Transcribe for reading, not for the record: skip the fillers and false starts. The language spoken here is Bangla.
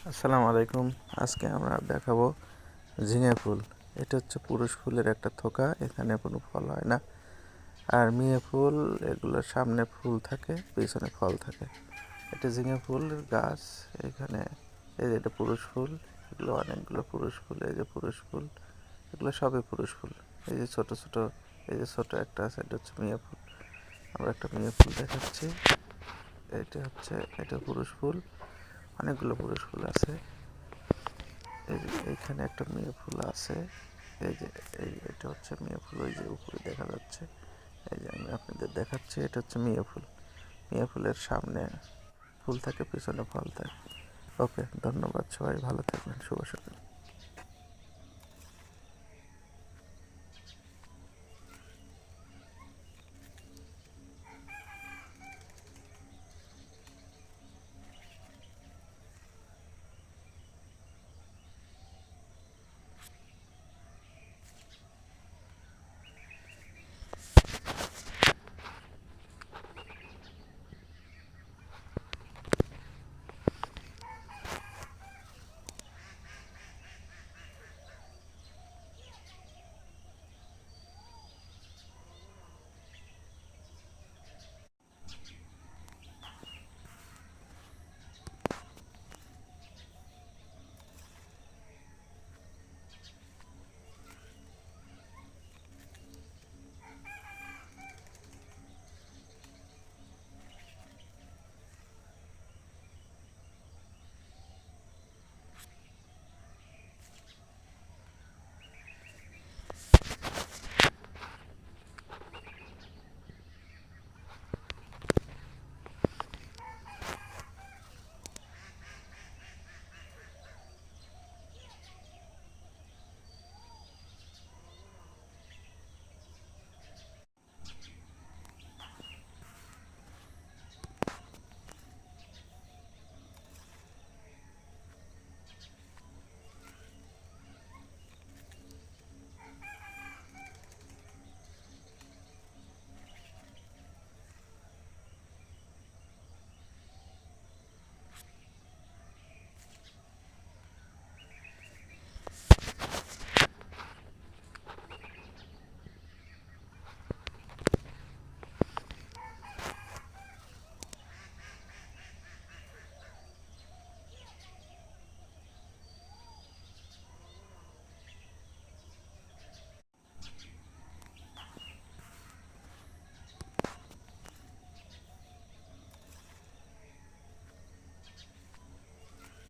আসসালামু আলাইকুম। আজকে আমরা দেখাবো ঝিঙে ফুল। এটা হচ্ছে পুরুষ ফুলের একটা থোকা, এখানে কোনো ফল হয় না। আর মেয়ে ফুল, এগুলোর সামনে ফুল থাকে, পিছনে ফল থাকে। এটা ঝিঙে ফুল গাছ। এখানে এই যে এটা পুরুষ ফুল, এগুলো অনেকগুলো পুরুষ ফুল। এই যে পুরুষ ফুল, এগুলো সবই পুরুষ ফুল। এই যে ছোট ছোট, এই যে ছোট একটা আছে, এটা হচ্ছে মেয়ে ফুল। আমরা একটা মেয়ে ফুল দেখাচ্ছি। এটা পুরুষ ফুল, অনেকগুলো পুরুষ ফুল আছে। এইখানে একটা মেয়ে ফুল আছে। এই যে এটা হচ্ছে মেয়ে ফুল, ওই যে উপরে দেখা যাচ্ছে। এই যে আমি আপনাদের দেখাচ্ছি, এটা হচ্ছে মেয়ে ফুল। মেয়ে ফুলের সামনে ফুল থাকে, পিছনে ফল থাকে। ওকে, ধন্যবাদ। সবাই ভালো থাকবেন। শুভ সকাল।